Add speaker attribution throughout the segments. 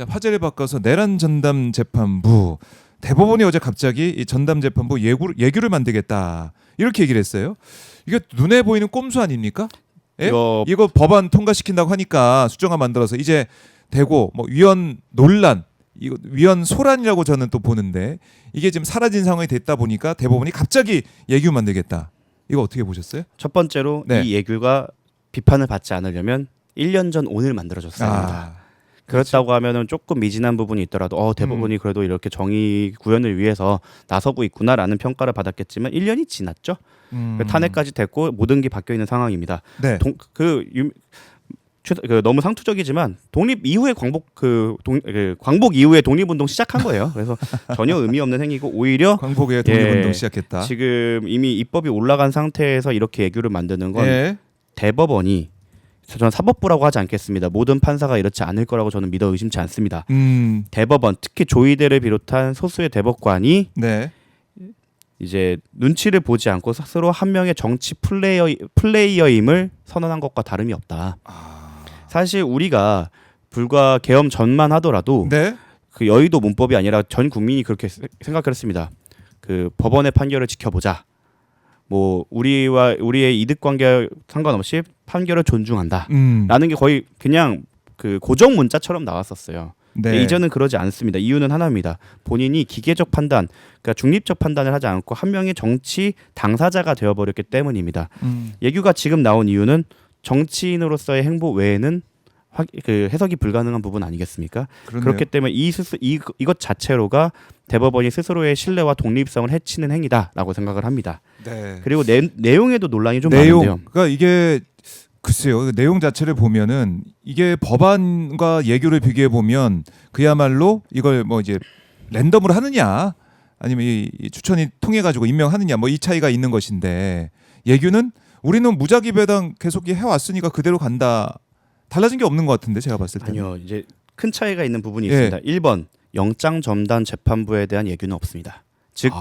Speaker 1: 자, 화제를 바꿔서 내란 전담 재판부. 대법원이 어제 갑자기 이 전담 재판부 예규를 만들겠다 이렇게 얘기를 했어요. 이게 눈에 보이는 꼼수 아닙니까? 예? 이거 법안 통과시킨다고 하니까 수정안 만들어서 이제 되고 뭐 위헌 논란, 이거 위헌 소란이라고 저는 또 보는데 이게 지금 사라진 상황이 됐다 보니까 대법원이 갑자기 예규 만들겠다. 이거 어떻게 보셨어요?
Speaker 2: 첫 번째로
Speaker 1: 네.
Speaker 2: 이 예규가 비판을 받지 않으려면 1년 전 오늘 만들어졌어야 합니다. 그렇다고 하면은 조금 미진한 부분이 있더라도 대법원이 그래도 이렇게 정의 구현을 위해서 나서고 있구나라는 평가를 받았겠지만 1년이 지났죠. 탄핵까지 됐고 모든 게 바뀌어 있는 상황입니다.
Speaker 1: 네.
Speaker 2: 너무 상투적이지만 독립 이후에 광복 이후에 독립운동 시작한 거예요. 그래서 전혀 의미 없는 행위고 오히려
Speaker 1: 광복에 독립운동 시작했다.
Speaker 2: 지금 이미 입법이 올라간 상태에서 이렇게 예규를 만드는 건 대법원이 저는 사법부라고 하지 않겠습니다. 모든 판사가 이렇지 않을 거라고 저는 믿어 의심치 않습니다. 대법원 특히 조희대를 비롯한 소수의 대법관이 이제 눈치를 보지 않고 스스로 한 명의 정치 플레이어임을 선언한 것과 다름이 없다. 사실 우리가 불과 계엄 전만 하더라도 그 여의도 문법이 아니라 전 국민이 그렇게 생각을 했습니다. 그 법원의 판결을 지켜보자. 뭐 우리의 이득 관계 상관없이 판결을 존중한다. 라는 게 거의 그냥 그 고정 문자처럼 나왔었어요. 이제는 그러지 않습니다. 이유는 하나입니다. 본인이 기계적 판단, 그러니까 중립적 판단을 하지 않고 한 명의 정치 당사자가 되어버렸기 때문입니다. 예규가 지금 나온 이유는 정치인으로서의 행보 외에는 그 해석이 불가능한 부분 아니겠습니까?
Speaker 1: 그렇네요.
Speaker 2: 그렇기 때문에 이것 자체로가 대법원이 스스로의 신뢰와 독립성을 해치는 행위다라고 생각을 합니다. 그리고 내용에도 논란이 좀 많은데요.
Speaker 1: 그러니까 이게 글쎄요, 내용 자체를 보면은 이게 법안과 예규를 비교해 보면 그야말로 이걸 뭐 이제 랜덤으로 하느냐 아니면 이 추천이 통해 가지고 임명하느냐 뭐 이 차이가 있는 것인데 예규는 우리는 무작위 배당 계속 해왔으니까 그대로 간다. 달라진 게 없는 것 같은데 제가 봤을 때.
Speaker 2: 아니요, 이제 큰 차이가 있는 부분이 있습니다. 1번 영장 전담 재판부에 대한 예규는 없습니다. 즉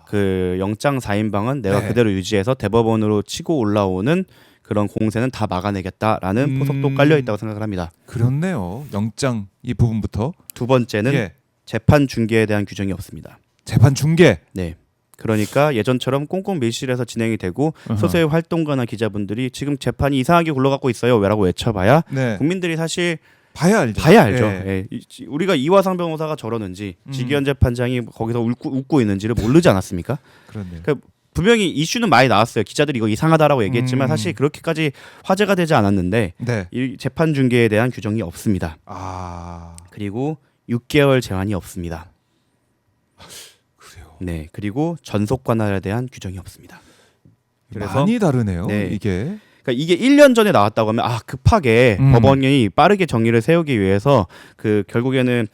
Speaker 2: 그 영장 4인방은 내가 그대로 유지해서 대법원으로 치고 올라오는 그런 공세는 다 막아내겠다라는 포석도 깔려 있다고 생각을 합니다.
Speaker 1: 그렇네요. 영장 이 부분부터.
Speaker 2: 두 번째는 재판 중계에 대한 규정이 없습니다.
Speaker 1: 재판 중계.
Speaker 2: 네. 그러니까 예전처럼 꽁꽁 밀실에서 진행이 되고 소수의 활동가나 기자분들이 지금 재판이 이상하게 굴러가고 있어요 라고 외쳐봐야 국민들이 사실 봐야 알죠. 우리가 이화상 변호사가 저러는지 지기현 재판장이 거기서 웃고 있는지를 모르지 않았습니까? 그러니까 분명히 이슈는 많이 나왔어요. 기자들이 이거 이상하다라고 얘기했지만 사실 그렇게까지 화제가 되지 않았는데 이 재판 중계에 대한 규정이 없습니다. 그리고 6개월 제한이 없습니다. 네, 그리고 전속 관할에 대한 규정이 없습니다.
Speaker 1: 그래서 많이 다르네요. 이게.
Speaker 2: 그러니까 이게 1년 전에 나왔다고 하면 급하게 법원이 빠르게 정의를 세우기 위해서 그 결국에는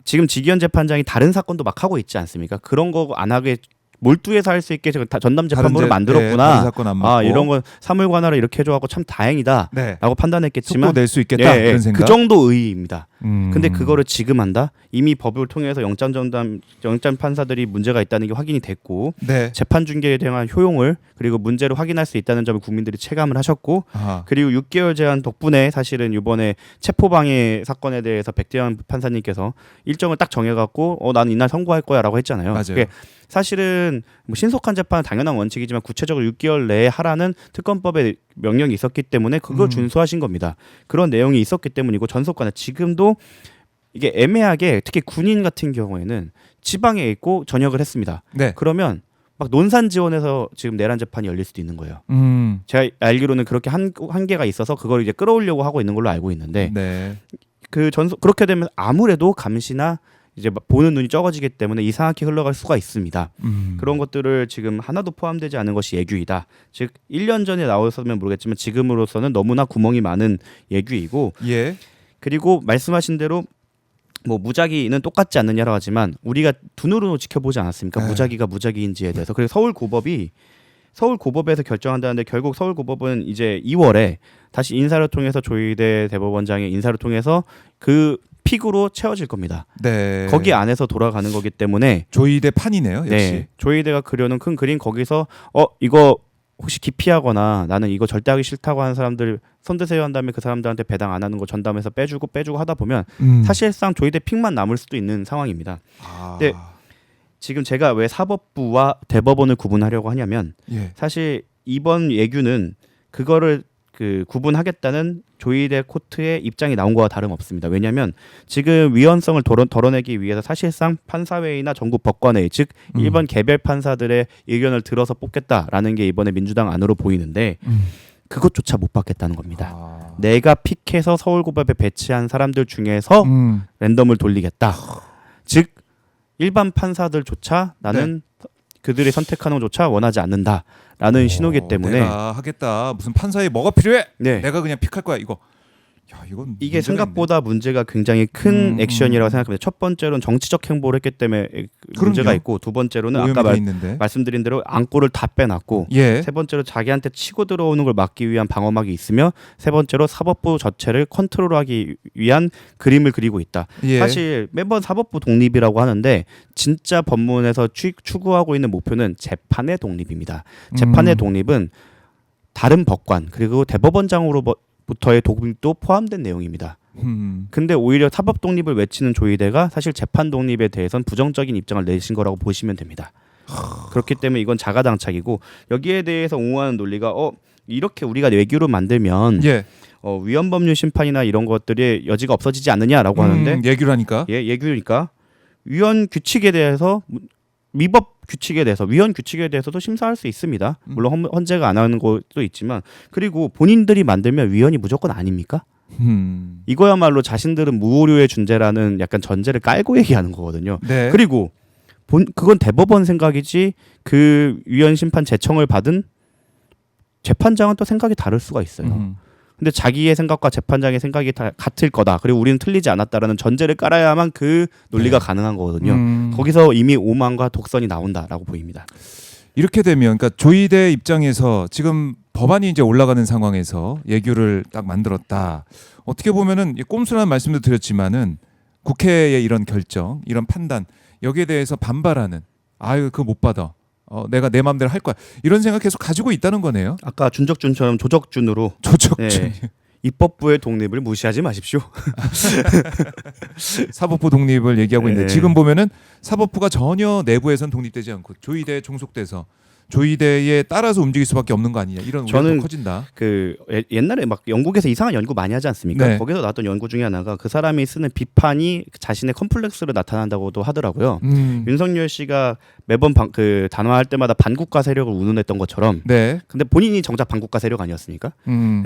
Speaker 2: 지금 지기현 재판장이 다른 사건도 막 하고 있지 않습니까? 그런 거 안 하게 몰두해서 할 수 있게 전담 재판부를 만들었구나.
Speaker 1: 사건 안 맞고.
Speaker 2: 이런 거 사물 관할을 이렇게 해줘갖고 참 다행이다라고 판단했겠지만
Speaker 1: 속도 낼 수 있겠다 그런 생각.
Speaker 2: 그 정도 의의입니다. 근데 그거를 지금 한다? 이미 법을 통해서 영장 판사들이 문제가 있다는 게 확인이 됐고 재판 중계에 대한 효용을 그리고 문제를 확인할 수 있다는 점을 국민들이 체감을 하셨고 그리고 6개월 제한 덕분에 사실은 이번에 체포방해 사건에 대해서 백대현 판사님께서 일정을 딱 정해갖고 나는 이날 선고할 거야라고 했잖아요.
Speaker 1: 맞아요.
Speaker 2: 사실은 뭐 신속한 재판은 당연한 원칙이지만 구체적으로 6개월 내에 하라는 특검법의 명령이 있었기 때문에 그걸 준수하신 겁니다. 그런 내용이 있었기 때문이고 전속관은 지금도 이게 애매하게 특히 군인 같은 경우에는 지방에 있고 전역을 했습니다. 그러면 막 논산 지원해서 지금 내란 재판이 열릴 수도 있는 거예요. 제가 알기로는 그렇게 한계가 있어서 그걸 이제 끌어오려고 하고 있는 걸로 알고 있는데 그렇게 되면 아무래도 감시나 이제 보는 눈이 적어지기 때문에 이상하게 흘러갈 수가 있습니다. 그런 것들을 지금 하나도 포함되지 않은 것이 예규이다. 즉 1년 전에 나왔으면 모르겠지만 지금으로서는 너무나 구멍이 많은 예규이고 그리고 말씀하신 대로 뭐 무작위는 똑같지 않느냐라고 하지만 우리가 두 눈으로 지켜보지 않았습니까? 무작위가 무작위인지에 대해서. 그래서 서울고법에서 결정한다는데 결국 서울고법은 이제 2월에 다시 인사를 통해서 조희대 대법원장의 인사를 통해서 그 픽으로 채워질 겁니다. 거기 안에서 돌아가는 거기 때문에
Speaker 1: 조희대 판이네요. 역시.
Speaker 2: 조희대가 그려놓은 큰 그림 거기서 이거 혹시 기피하거나 나는 이거 절대 하기 싫다고 하는 사람들 손드세요 한 다음에 그 사람들한테 배당 안 하는 거 전담해서 빼주고 하다 보면 사실상 조이대 픽만 남을 수도 있는 상황입니다. 근데 지금 제가 왜 사법부와 대법원을 구분하려고 하냐면 사실 이번 예규는 그거를 구분하겠다는 조이대 코트의 입장이 나온 거와 다름없습니다. 왜냐하면 지금 위헌성을 덜어내기 위해서 사실상 판사회의나 전국 법관회의 즉 일반 개별 판사들의 의견을 들어서 뽑겠다라는 게 이번에 민주당 안으로 보이는데 그것조차 못 받겠다는 겁니다. 내가 픽해서 서울고법에 배치한 사람들 중에서 랜덤을 돌리겠다. 즉 일반 판사들조차 나는 그들이 선택하는 것조차 원하지 않는다라는 신호기 때문에
Speaker 1: 내가 하겠다. 무슨 판사에 뭐가 필요해? 내가 그냥 픽할 거야 이거. 야,
Speaker 2: 이게 생각보다 있네. 문제가 굉장히 큰 액션이라고 생각합니다. 첫 번째로는 정치적 행보를 했기 때문에 문제가 있고 두 번째로는 아까 말씀드린 대로 안골을 다 빼놨고 세 번째로 자기한테 치고 들어오는 걸 막기 위한 방어막이 있으며 세 번째로 사법부 자체를 컨트롤하기 위한 그림을 그리고 있다. 사실 매번 사법부 독립이라고 하는데 진짜 법문에서 추구하고 있는 목표는 재판의 독립입니다. 재판의 독립은 다른 법관 그리고 대법원장으로 부터의 독립도 포함된 내용입니다. 근데 오히려 사법 독립을 외치는 조이대가 사실 재판 독립에 대해서는 부정적인 입장을 내신 거라고 보시면 됩니다. 그렇기 때문에 이건 자가당착이고 여기에 대해서 옹호하는 논리가 이렇게 우리가 외교로 만들면 위헌법률 심판이나 이런 것들이 여지가 없어지지 않느냐라고 하는데
Speaker 1: 예규라니까
Speaker 2: 예규니까 위헌 규칙에 대해서 위법 규칙에 대해서 위헌 규칙에 대해서도 심사할 수 있습니다. 물론 헌재가 안 하는 것도 있지만 그리고 본인들이 만들면 위헌이 무조건 아닙니까? 이거야말로 자신들은 무오류의 존재라는 약간 전제를 깔고 얘기하는 거거든요. 그리고 그건 대법원 생각이지 그 위헌 심판 제청을 받은 재판장은 또 생각이 다를 수가 있어요. 근데 자기의 생각과 재판장의 생각이 다 같을 거다. 그리고 우리는 틀리지 않았다라는 전제를 깔아야만 그 논리가 가능한 거거든요. 거기서 이미 오만과 독선이 나온다라고 보입니다.
Speaker 1: 이렇게 되면 그러니까 조이대 입장에서 지금 법안이 이제 올라가는 상황에서 예규를 딱 만들었다. 어떻게 보면은 꼼수라는 말씀도 드렸지만은 국회의 이런 결정, 이런 판단 여기에 대해서 반발하는 아유 그거 못 받아. 내가 내 마음대로 할 거야. 이런 생각 계속 가지고 있다는 거네요.
Speaker 2: 아까 준적준처럼 조적준으로 입법부의 독립을 무시하지 마십시오.
Speaker 1: 사법부 독립을 얘기하고 있는데 지금 보면은 사법부가 전혀 내부에선 독립되지 않고 조이대에 종속돼서 조이대에 따라서 움직일 수밖에 없는 거 아니냐 이런 우려가 커진다.
Speaker 2: 옛날에 막 영국에서 이상한 연구 많이 하지 않습니까? 거기서 나왔던 연구 중에 하나가 그 사람이 쓰는 비판이 자신의 컴플렉스를 나타난다고도 하더라고요. 윤석열 씨가 매번 단화할 때마다 반국가 세력을 운운했던 것처럼. 근데 본인이 정작 반국가 세력 아니었습니까?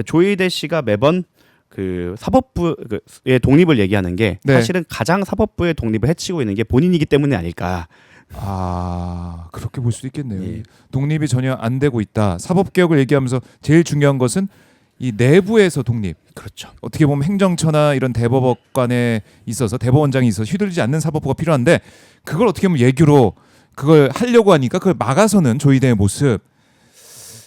Speaker 2: 조이대 씨가 매번 그 사법부의 독립을 얘기하는 게 사실은 가장 사법부의 독립을 해치고 있는 게 본인이기 때문에 아닐까.
Speaker 1: 그렇게 볼 수도 있겠네요. 독립이 전혀 안 되고 있다. 사법개혁을 얘기하면서 제일 중요한 것은 이 내부에서 독립.
Speaker 2: 그렇죠.
Speaker 1: 어떻게 보면 행정처나 이런 대법관에 있어서 대법원장이 있어서 휘둘리지 않는 사법부가 필요한데 그걸 어떻게 보면 예규로 그걸 하려고 하니까 그걸 막아서는 조이대의 모습.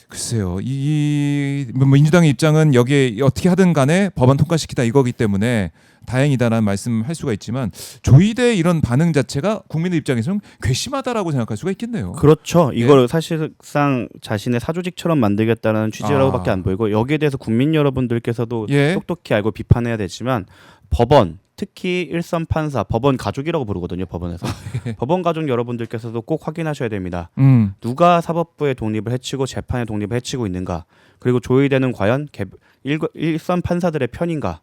Speaker 1: 글쎄요. 이 민주당의 입장은 여기에 어떻게 하든 간에 법안 통과시키다 이거기 때문에 다행이다라는 말씀할 수가 있지만 조이대의 이런 반응 자체가 국민의 입장에서는 괘씸하다라고 생각할 수가 있겠네요.
Speaker 2: 그렇죠. 이걸 사실상 자신의 사조직처럼 만들겠다는 취지라고밖에 안 보이고 여기에 대해서 국민 여러분들께서도 똑똑히 알고 비판해야 되지만 법원 특히 일선 판사, 법원 가족이라고 부르거든요. 법원에서. 법원 가족 여러분들께서도 꼭 확인하셔야 됩니다. 누가 사법부의 독립을 해치고 재판의 독립을 해치고 있는가. 그리고 조이대는 과연 일선 판사들의 편인가.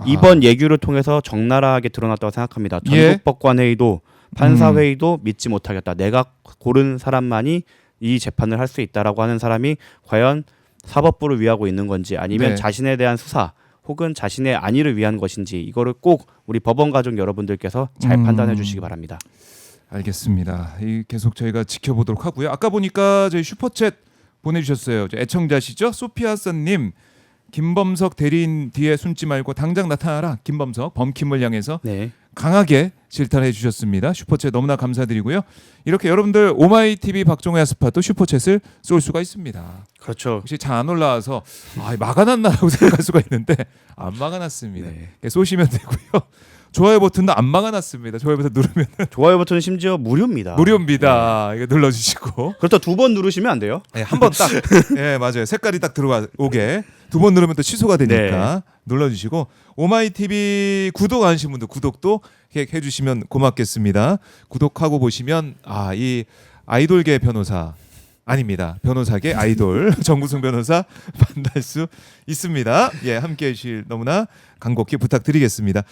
Speaker 2: 이번 예규를 통해서 적나라하게 드러났다고 생각합니다. 전국법관회의도 판사회의도 믿지 못하겠다. 내가 고른 사람만이 이 재판을 할 수 있다라고 하는 사람이 과연 사법부를 위하고 있는 건지 아니면 자신에 대한 수사 혹은 자신의 안위를 위한 것인지 이거를 꼭 우리 법원 가족 여러분들께서 잘 판단해 주시기 바랍니다.
Speaker 1: 알겠습니다. 계속 저희가 지켜보도록 하고요. 아까 보니까 저희 슈퍼챗 보내주셨어요. 애청자시죠? 소피아선님. 김범석 대리인 뒤에 숨지 말고 당장 나타나라. 김범석 범킴을 향해서 강하게 질타해 주셨습니다. 슈퍼챗 너무나 감사드리고요. 이렇게 여러분들 오마이TV 박종호의 스팟도 슈퍼챗을 쏠 수가 있습니다.
Speaker 2: 그렇죠.
Speaker 1: 혹시 잘 안 올라와서 막아놨나라고 생각할 수가 있는데 안 막아놨습니다. 쏘시면 되고요. 좋아요 버튼도 안 막아놨습니다. 좋아요 버튼 누르면
Speaker 2: 좋아요 버튼은 심지어 무료입니다.
Speaker 1: 무료입니다. 이거 눌러주시고.
Speaker 2: 그렇다 2번 누르시면 안 돼요?
Speaker 1: 네, 한 번 딱. 예, 맞아요. 색깔이 딱 들어오게 2번 누르면 또 취소가 되니까 눌러주시고 오마이TV 구독 안 하신 분들 구독도 해주시면 고맙겠습니다. 구독하고 보시면 이 아이돌계 변호사 아닙니다. 변호사계 아이돌 정구승 변호사 만날 수 있습니다. 예, 함께해 주실 너무나 간곡히 부탁드리겠습니다. 자.